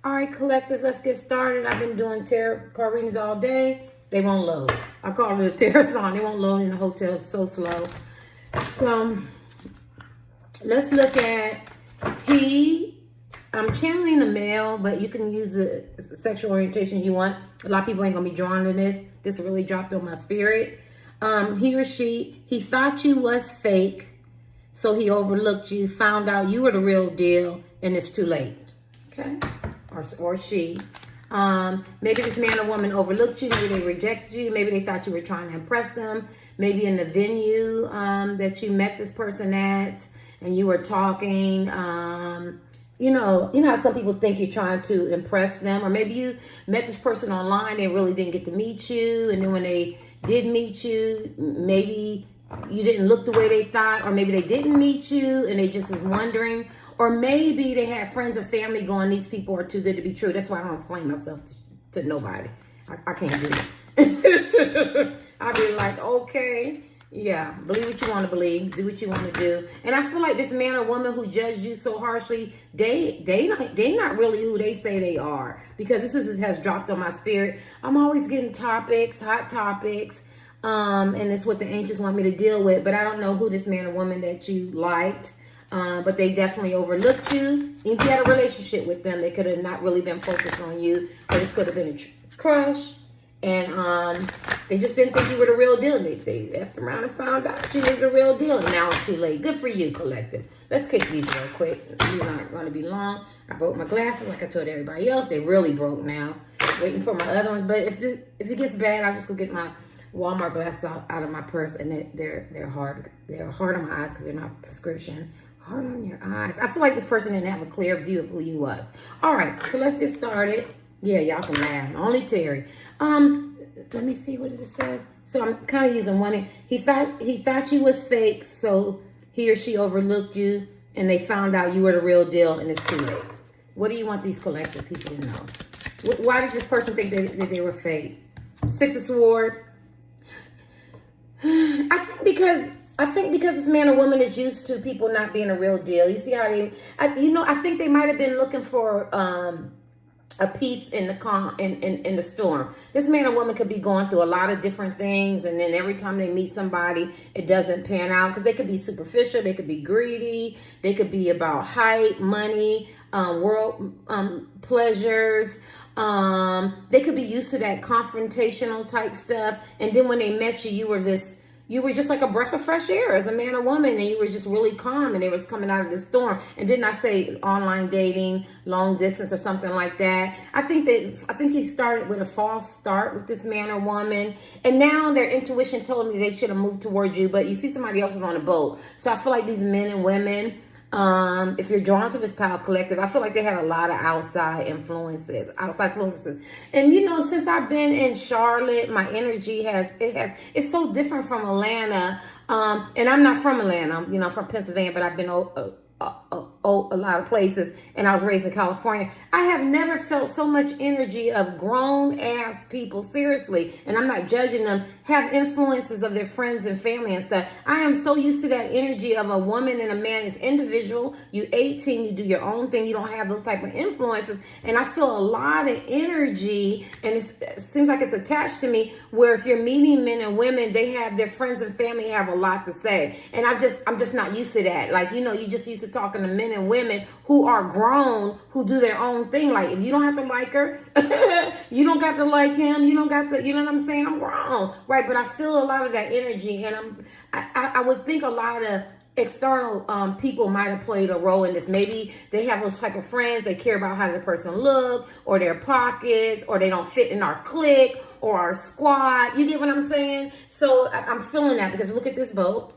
All right, collectors, let's get started. I've been doing tarot card readings all day. They won't load. I call it a tarot song. They won't load in the hotel. It's so slow. So let's look at I'm channeling the male, but you can use the sexual orientation you want. A lot of people ain't going to be drawn to this. This really dropped on my spirit. He or she, he thought you was fake, so he overlooked you, found out you were the real deal, and it's too late. Okay? Or she. Maybe this man or woman overlooked you. Maybe they rejected you. Maybe they thought you were trying to impress them. Maybe in the venue that you met this person at, and you were talking. You know how some people think you're trying to impress them, or maybe you met this person online. They really didn't get to meet you, and then when they did meet you, maybe you didn't look the way they thought, or maybe they didn't meet you and they just was wondering, or maybe they had friends or family going, these people are too good to be true. That's why I don't explain myself to nobody. I can't do it. I'll be like, okay, yeah, believe what you want to believe, do what you want to do. And I feel like this man or woman who judged you so harshly, they not really who they say they are, because this has dropped on my spirit. I'm always getting topics, hot topics, and it's what the angels want me to deal with. But I don't know who this man or woman that you liked, but they definitely overlooked you. If you had a relationship with them, they could have not really been focused on you, or this could have been a crush. And they just didn't think you were the real deal. They effed around and found out you were the real deal. And now it's too late. Good for you, collective. Let's kick these real quick. These aren't going to be long. I broke my glasses like I told everybody else. They really broke now. Waiting for my other ones. But if it gets bad, I'll just go get my Walmart glasses out of my purse. And they're hard. They're hard on my eyes because they're not prescription. Hard on your eyes. I feel like this person didn't have a clear view of who you was. All right. So let's get started. Yeah, y'all can laugh. Only Terry. Let me see what it says. So I'm kind of using one. He thought you was fake, so he or she overlooked you, and they found out you were the real deal, and it's too late. What do you want these collective people to know? Why did this person think that they were fake? Six of Swords. I think because this man or woman is used to people not being a real deal. You see how I think they might have been looking for a peace in the storm. This man or woman could be going through a lot of different things, and then every time they meet somebody, it doesn't pan out, because they could be superficial, they could be greedy, they could be about hype, money, world pleasures. They could be used to that confrontational type stuff, and then when they met you, you were just like a breath of fresh air as a man or woman, and you were just really calm, and they was coming out of the storm. And didn't I say online dating, long distance, or something like that? I think he started with a false start with this man or woman, and now their intuition told me they should have moved towards you, but you see somebody else is on a boat. So I feel like these men and women, if you're drawn to this power collective, I feel like they had a lot of outside influences. And since I've been in Charlotte, my energy it's so different from Atlanta. And I'm not from Atlanta, I'm from Pennsylvania, but I've been a lot of places, and I was raised in California. I have never felt so much energy of grown ass people, seriously, and I'm not judging them, have influences of their friends and family and stuff. I am so used to that energy of a woman and a man is individual. You 18, you do your own thing, you don't have those type of influences, and I feel a lot of energy, and it seems like it's attached to me, where if you're meeting men and women, they have their friends and family have a lot to say, and I'm just not used to that. Like, you just used to talking to men and women who are grown, who do their own thing. Like, if you don't have to like her, you don't got to like him, you don't got to, you know what I'm saying? I'm grown, right? But I feel a lot of that energy, and I would think a lot of external people might have played a role in this. Maybe they have those type of friends, they care about how the person look, or their pockets, or they don't fit in our clique or our squad. You get what I'm saying? So I'm feeling that, because look at this boat.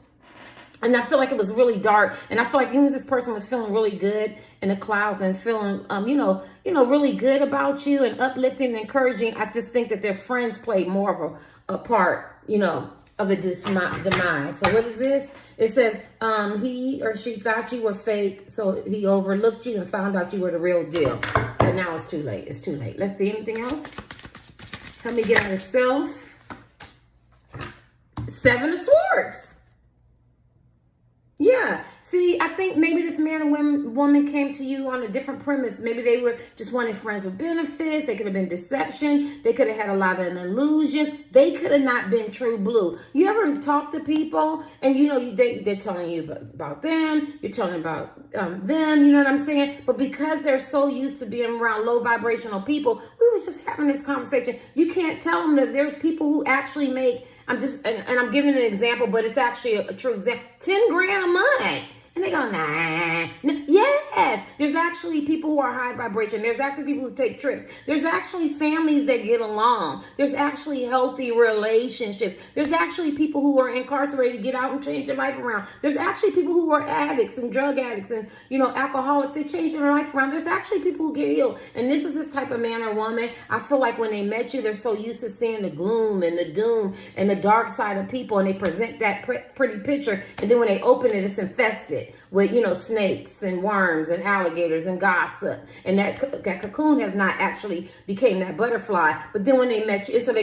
And I feel like it was really dark. And I feel like even this person was feeling really good in the clouds and feeling, really good about you and uplifting and encouraging. I just think that their friends played more of a part, of the demise. So what is this? It says, he or she thought you were fake, so he overlooked you and found out you were the real deal. But now it's too late. It's too late. Let's see, anything else? Help me get out of self. 7 of Swords. Yeah. See, I think maybe this man and woman came to you on a different premise. Maybe they were just wanting friends with benefits. They could have been deception. They could have had a lot of illusions. They could have not been true blue. You ever talk to people and they're telling you about them. You're telling about them. You know what I'm saying? But because they're so used to being around low vibrational people, we was just having this conversation. You can't tell them that there's people who actually make, I'm giving an example, but it's actually a true example, 10 grand a month. And they go, nah. Yes, there's actually people who are high vibration. There's actually people who take trips. There's actually families that get along. There's actually healthy relationships. There's actually people who are incarcerated to get out and change their life around. There's actually people who are addicts and drug addicts and, alcoholics. They change their life around. There's actually people who get healed. And this type of man or woman. I feel like when they met you, they're so used to seeing the gloom and the doom and the dark side of people. And they present that pretty picture. And then when they open it, it's infested with, snakes and worms and alligators and gossip. And that cocoon has not actually became that butterfly. But then when they met you, so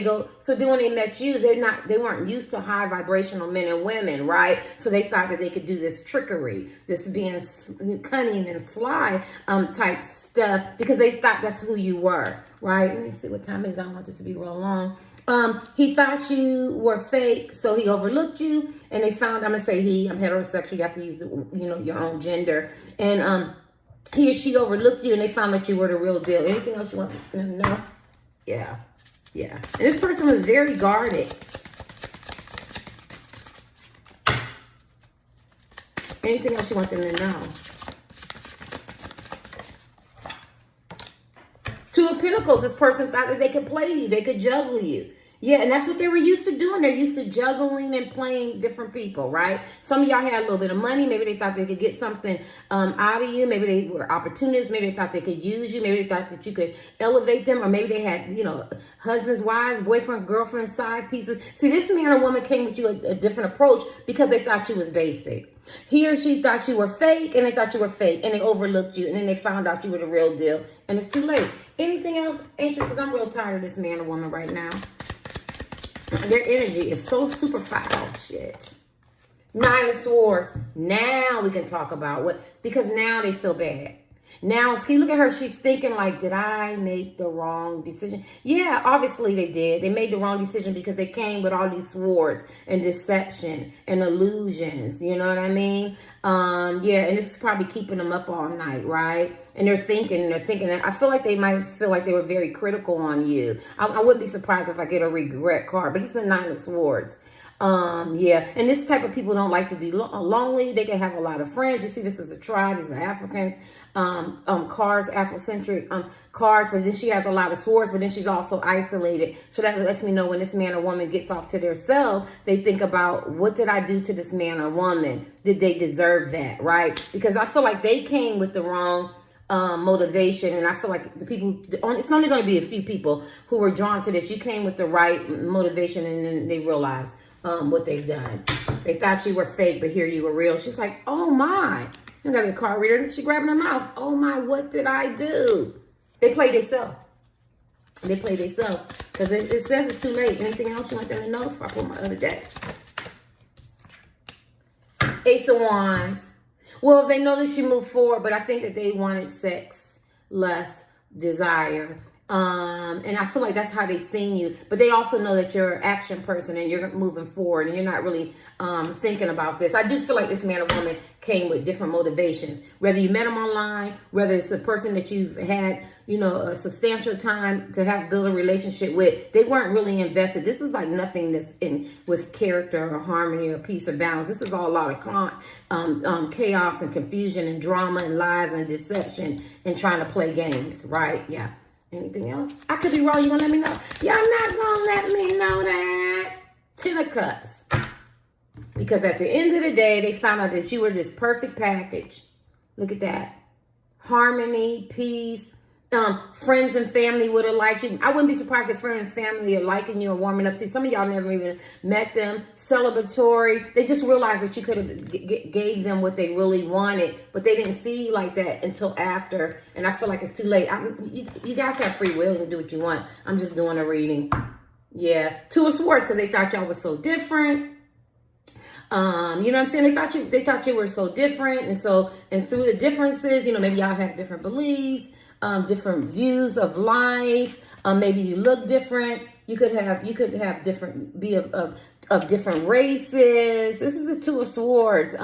then when they met you, they weren't used to high vibrational men and women, right? So they thought that they could do this trickery, this being cunning and sly type stuff, because they thought that's who you were, right? Let me see what time it is. I don't want this to be real long. He thought you were fake, so he overlooked you, and they found, I'm going to say he, I'm heterosexual, you have to use, your own gender, and he or she overlooked you, and they found that you were the real deal. Anything else you want to know? Yeah. And this person was very guarded. Anything else you want them to know? Two of Pentacles, this person thought that they could play you, they could juggle you. Yeah, and that's what they were used to doing. They're used to juggling and playing different people, right? Some of y'all had a little bit of money. Maybe they thought they could get something out of you. Maybe they were opportunists. Maybe they thought they could use you. Maybe they thought that you could elevate them. Or maybe they had, husbands, wives, boyfriend, girlfriend, side pieces. See, this man or woman came with you a different approach because they thought you was basic. He or she thought you were fake, and they thought you were fake, and they overlooked you, and then they found out you were the real deal, and it's too late. Anything else, anxious? Because I'm real tired of this man or woman right now. Their energy is so super foul. Shit. 9 of Swords. Now we can talk about because now they feel bad. Now, see, look at her. She's thinking like, did I make the wrong decision? Yeah, obviously they did. They made the wrong decision because they came with all these swords and deception and illusions. You know what I mean? Yeah, and it's probably keeping them up all night, right? And they're thinking. I feel like they might feel like they were very critical on you. I wouldn't be surprised if I get a regret card, but it's the 9 of Swords. Yeah, and this type of people don't like to be lonely. They can have a lot of friends. You see, this is a tribe. These are Africans, cards, Afrocentric cards. But then she has a lot of swords. But then she's also isolated. So that lets me know when this man or woman gets off to their self, they think about, what did I do to this man or woman? Did they deserve that, right? Because I feel like they came with the wrong motivation, and I feel like it's only going to be a few people who were drawn to this. You came with the right motivation, and then they realized what they've done. They thought you were fake, but here you were real. She's like, oh my, you got a card reader. She grabbing her mouth. Oh my, what did I do? They played themselves. Because it says it's too late. Anything else you want them to know before I pull my other deck? Ace of Wands. Well, they know that you move forward, but I think that they wanted sex, less desire. And I feel like that's how they've seen you. But they also know that you're an action person and you're moving forward and you're not really thinking about this. I do feel like this man or woman came with different motivations. Whether you met them online, whether it's a person that you've had, a substantial time to build a relationship with, they weren't really invested. This is like nothing that's with character or harmony or peace or balance. This is all a lot of chaos and confusion and drama and lies and deception and trying to play games, right? Yeah. Anything else? I could be wrong. You gonna let me know? Y'all not gonna let me know that. 10 of Cups. Because at the end of the day, they found out that you were this perfect package. Look at that. Harmony, peace. Friends and family would have liked you. I wouldn't be surprised if friends and family are liking you or warming up to you. Some of y'all never even met them. Celebratory. They just realized that you could have gave them what they really wanted, but they didn't see you like that until after. And I feel like it's too late. You guys have free will. You can do what you want. I'm just doing a reading. Yeah. 2 of Swords, because they thought y'all was so different. You know what I'm saying? They thought you were so different. And through the differences, you know, maybe y'all have different beliefs, different views of life. Maybe you look different. You could have different, be of different races. This is the Two of Swords.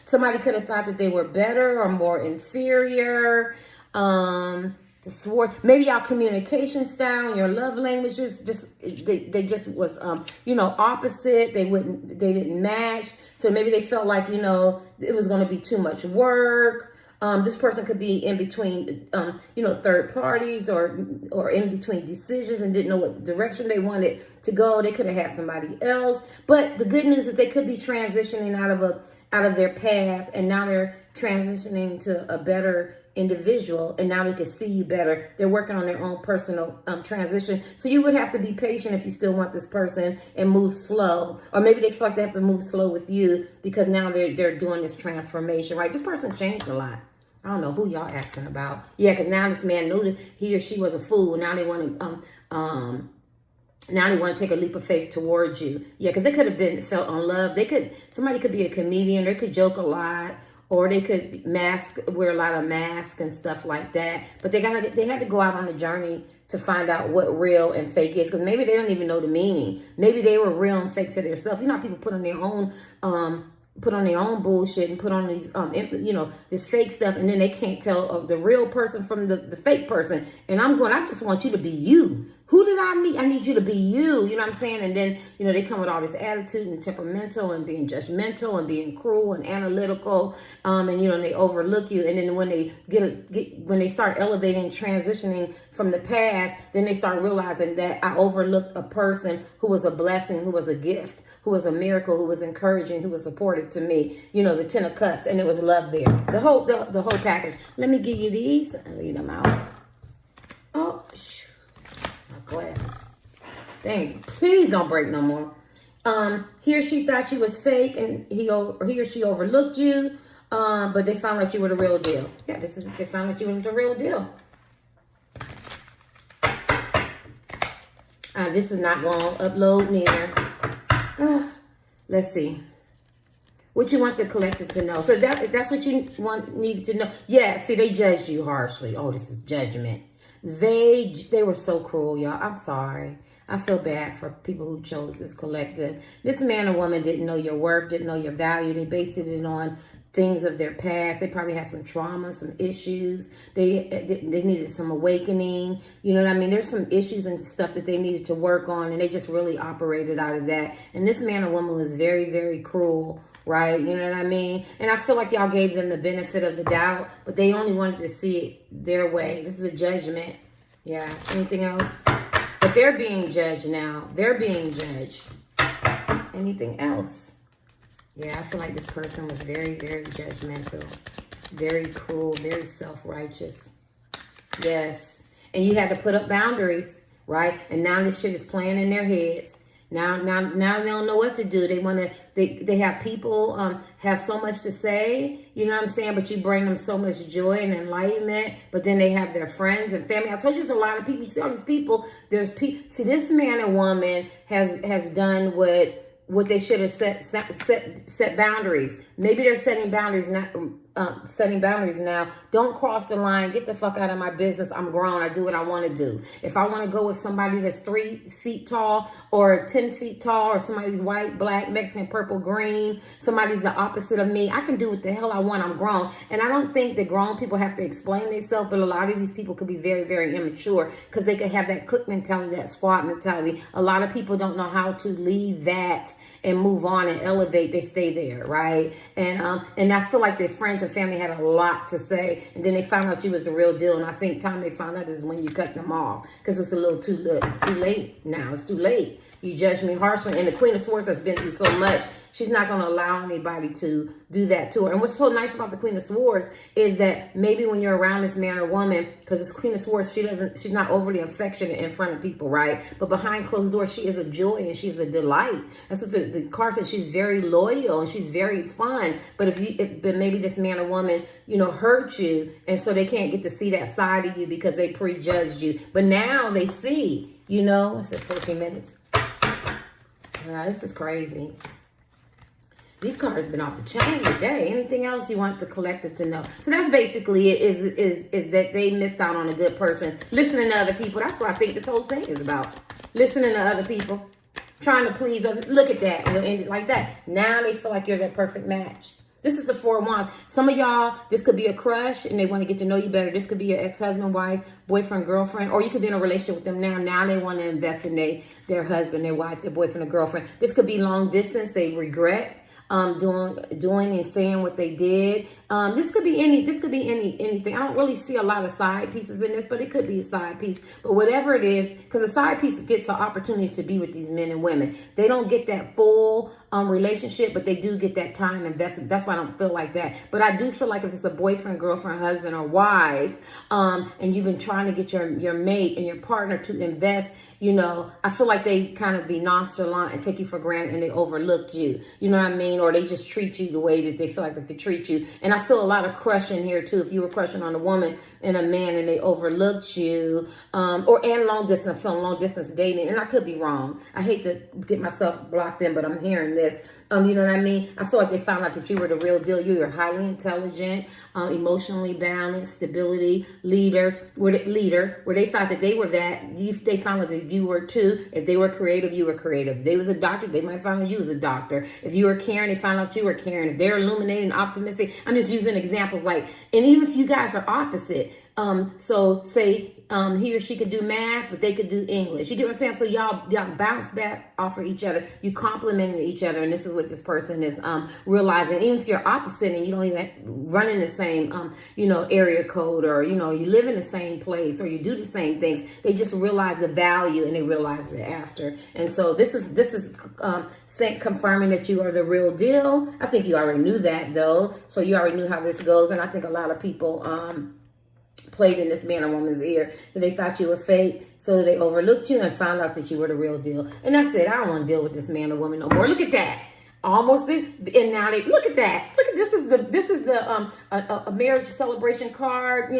Somebody could have thought that they were better or more inferior. The sword, maybe our communication style and your love languages they just was you know, opposite. They didn't match. So maybe they felt like, you know, it was going to be too much work. This person could be in between you know, third parties or in between decisions and didn't know what direction they wanted to go. They could have had somebody else. But the good news is they could be transitioning out of their past, and now they're transitioning to a better individual, and now they can see you better. They're working on their own personal transition. So you would have to be patient if you still want this person and move slow. Or maybe they feel like they have to move slow with you because now they're doing this transformation, right? This person changed a lot. I don't know who y'all asking about. Yeah, because now this man knew that he or she was a fool. Now they want to take a leap of faith towards you. Yeah, because they could have felt unloved. Somebody could be a comedian. They could joke a lot. Or they could wear a lot of masks and stuff like that. But they had to go out on a journey to find out what real and fake is. Because maybe they don't even know the meaning. Maybe they were real and fake to themselves. You know how people put on their own bullshit and put on these, you know, this fake stuff. And then they can't tell the real person from the fake person. And I just want you to be you. Who did I meet? I need you to be you. You know what I'm saying? And then, you know, they come with all this attitude and temperamental and being judgmental and being cruel and analytical. And, you know, they overlook you. And then when they when they start elevating, transitioning from the past, then they start realizing that I overlooked a person who was a blessing, who was a gift, who was a miracle, who was encouraging, who was supportive to me. You know, the 10 of Cups, and it was love there. The whole package. Let me give you these and leave them out. Oh, glasses. Dang, please don't break no more. He or she thought you was fake, and he or she overlooked you, but they found out you were the real deal. Yeah, they found out you was the real deal. This is not going to upload neither. Let's see. What you want the collective to know. So that's what you needed to know. Yeah, see, they judged you harshly. Oh, this is judgment. They were so cruel, y'all. I'm sorry. I feel bad for people who chose this collective. This man or woman didn't know your worth, didn't know your value. They based it on things of their past. They probably had some trauma, some issues. They needed some awakening. You know what I mean? There's some issues and stuff that they needed to work on, and they just really operated out of that. And this man or woman was very, very cruel, right? You know what I mean? And I feel like y'all gave them the benefit of the doubt, but they only wanted to see it their way. This is a judgment. Yeah. Anything else? But they're being judged now. They're being judged. Anything else? Yeah, I feel like this person was very, very judgmental, very cruel, very self-righteous. Yes. And you had to put up boundaries, right? And now this shit is playing in their heads. Now they don't know what to do. They have people have so much to say, you know what I'm saying? But you bring them so much joy and enlightenment. But then they have their friends and family. I told you there's a lot of people. You see all these people. See, this man and woman has done what they should have set boundaries. Maybe they're setting boundaries now. Don't cross the line. Get the fuck out of my business. I'm grown. I do what I want to do. If I want to go with somebody that's 3 feet tall or 10 feet tall, or somebody's white, black, Mexican, purple, green, somebody's the opposite of me, I can do what the hell I want. I'm grown. And I don't think that grown people have to explain themselves, but a lot of these people could be very, very immature because they could have that cook mentality, that squad mentality. A lot of people don't know how to leave that and move on and elevate. They stay there, right? And I feel like their friends and family had a lot to say, and then they found out you was the real deal. And I think time they found out is when you cut them off, because it's a little too late now. It's too late. You judge me harshly, and the Queen of Swords has been through so much. She's not going to allow anybody to do that to her. And what's so nice about the Queen of Swords is that maybe when you're around this man or woman, because this Queen of Swords, she's not overly affectionate in front of people, right? But behind closed doors, she is a joy and she's a delight. That's what the card says. She's very loyal and she's very fun. But but maybe this man or woman, you know, hurt you, and so they can't get to see that side of you because they prejudged you. But now they see, you know, it's at 14 minutes. This is crazy. These cards been off the chain today. Anything else you want the collective to know? So that's basically it, is that they missed out on a good person. Listening to other people. That's what I think this whole thing is about. Listening to other people. Trying to please others. Look at that. We'll end it like that. Now they feel like you're their perfect match. This is the Four of Wands. Some of y'all, this could be a crush and they want to get to know you better. This could be your ex-husband, wife, boyfriend, girlfriend, or you could be in a relationship with them now. Now they want to invest in their husband, their wife, their boyfriend, or girlfriend. This could be long distance. They regret doing and saying what they did. This could be anything. I don't really see a lot of side pieces in this, but it could be a side piece. But whatever it is, because a side piece gets the opportunities to be with these men and women. They don't get that full relationship, but they do get that time invested. That's why I don't feel like that. But I do feel like if it's a boyfriend, girlfriend, husband, or wife, and you've been trying to get your mate and your partner to invest, I feel like they kind of be nonchalant and take you for granted and they overlooked you. You know what I mean? Or they just treat you the way that they feel like they could treat you. And I feel a lot of crushing here too. If you were crushing on a woman and a man and they overlooked you, and long distance, feeling long distance dating. And I could be wrong. I hate to get myself blocked in, but I'm hearing this. You know what I mean? I feel like they found out that you were the real deal. You were highly intelligent, emotionally balanced, stability, where they thought that they were that. They found out that you were too. If they were creative, you were creative. If they was a doctor, they might find out you was a doctor. If you were caring, they found out you were caring. If they're illuminating, optimistic. I'm just using examples and even if you guys are opposite, so say he or she could do math, but they could do English. You get what I'm saying? So y'all bounce back off of each other. You complimented each other, and this is what this person is realizing. Even if you're opposite and you don't even run in the same area code, or you live in the same place, or you do the same things, they just realize the value and they realize it after. And so this is confirming that you are the real deal. I think you already knew that though, so you already knew how this goes. And I think a lot of people played in this man or woman's ear that they thought you were fake, so they overlooked you and found out that you were the real deal. And that's it. I don't want to deal with this man or woman no more. Look at that. Almost did, and now they look at that. Look at this is the a marriage celebration card.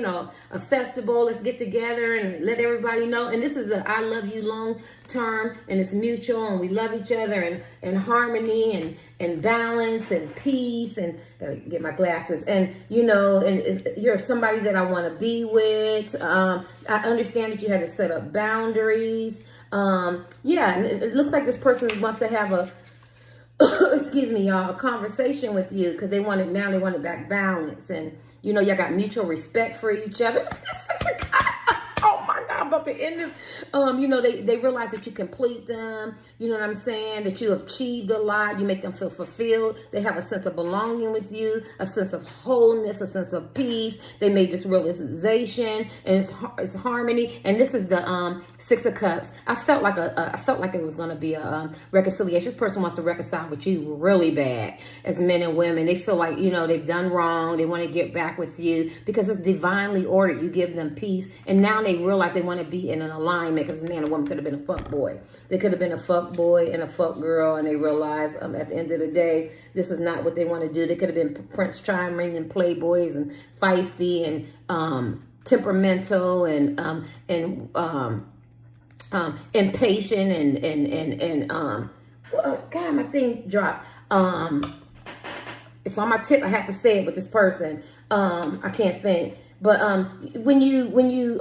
A festival. Let's get together and let everybody know. And this is a I love you long term, and it's mutual, and we love each other, and harmony and balance and peace. And gotta get my glasses. And and you're somebody that I want to be with. I understand that you had to set up boundaries. And it looks like this person wants to have a excuse me, y'all, a conversation with you because they wanted back balance, and y'all got mutual respect for each other. Oh my God, I'm about to end this. They realize that you complete them. You know what I'm saying? That you have achieved a lot. You make them feel fulfilled. They have a sense of belonging with you, a sense of wholeness, a sense of peace. They made this realization, and it's harmony. And this is the Six of Cups. I felt like it was going to be a reconciliation. This person wants to reconcile with you really bad. As men and women, they feel like they've done wrong. They want to get back with you because it's divinely ordered. You give them peace, and now they realize they want to be in an alignment, because man or woman could have been a fuck boy. They could have been a fuck boy and a fuck girl, and they realize at the end of the day, this is not what they want to do. They could have been Prince Charming and playboys and feisty and temperamental and impatient and God, my thing dropped. It's on my tip. I have to say it with this person. I can't think. But when you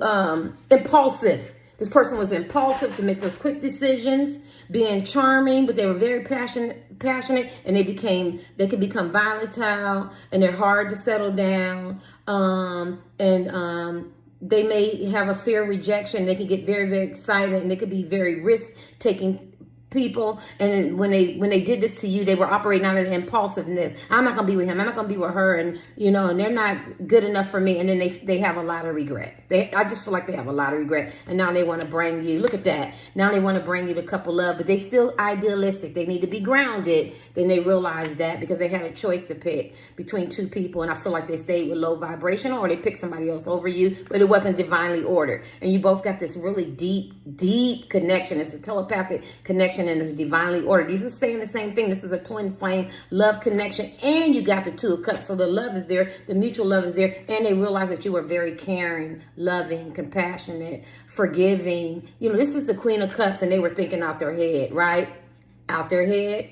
impulsive, this person was impulsive to make those quick decisions, being charming, but they were very passionate, and they could become volatile, and they're hard to settle down. They may have a fear of rejection. They can get very, very excited, and they could be very risk-taking people. And when they did this to you, they were operating out of impulsiveness. I'm not gonna be with him. I'm not gonna be with her, and and they're not good enough for me. And then they have a lot of regret. I just feel like they have a lot of regret, and now they want to bring you. Look at that. Now they want to bring you the couple love, but they still idealistic. They need to be grounded. Then they realize that because they had a choice to pick between two people, and I feel like they stayed with low vibration, or they picked somebody else over you, but it wasn't divinely ordered. And you both got this really deep connection. It's a telepathic connection, and it's divinely ordered. These are saying the same thing. This is a twin flame love connection, and you got the Two of Cups. So the love is there, the mutual love is there, and they realize that you are very caring, loving, compassionate, forgiving. This is the Queen of Cups, and they were thinking out their head, right? out their head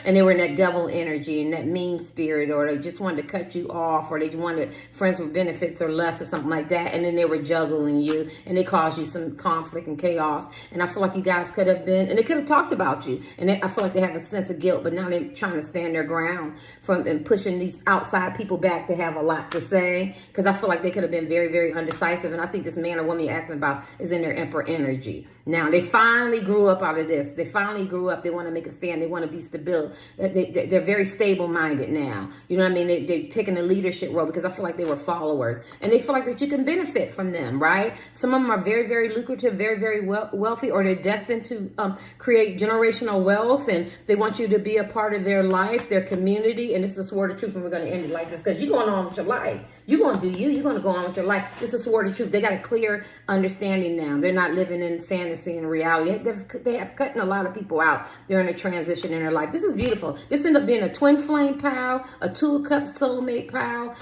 and they were in that devil energy and that mean spirit, or they just wanted to cut you off, or they wanted friends with benefits or less or something like that, and then they were juggling you and they caused you some conflict and chaos. And I feel like you guys could have been, and they could have talked about you, and I feel like they have a sense of guilt, but now they're trying to stand their ground from and pushing these outside people back to have a lot to say, because I feel like they could have been very, very undecisive. And I think this man or woman you're asking about is in their emperor energy. Now they finally grew up out of this. They finally grew up. They want to make a stand. They want to be stable. They're very stable-minded now. You know what I mean? They've taken a leadership role, because I feel like they were followers. And they feel like that you can benefit from them, right? Some of them are very, very lucrative, very, very wealthy, or they're destined to create generational wealth. And they want you to be a part of their life, their community. And this is the word of truth. And we're going to end it like this, because you're going on with your life. You're going to do you. You're going to go on with your life. This is the word of truth. They got a clear understanding now. They're not living in fantasy and reality. They have cutting a lot of people out. They're in a transition in their life. This is beautiful. This ended up being a twin flame pal, a two of cups soulmate pal,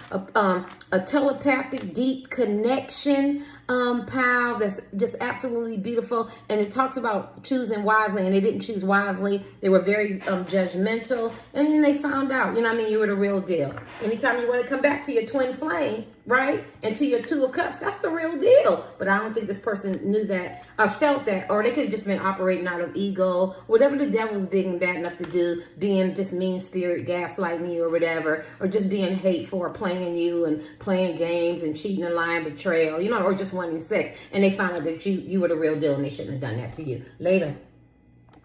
a telepathic deep connection pal that's just absolutely beautiful. And it talks about choosing wisely, and they didn't choose wisely. They were very judgmental, and then they found out, you know what I mean, you were the real deal. Anytime you want to come back to your twin flame, right, and to your two of cups, that's the real deal. But I don't think this person knew that or felt that, or they could have just been operating out of ego, whatever the devil's big and bad enough to do, being just mean spirit, gaslighting you or whatever, or just being hateful or playing you and playing games and cheating and lying, betrayal, you know, or just wanting sex. And they found out that you were the real deal, and they shouldn't have done that to you. Later.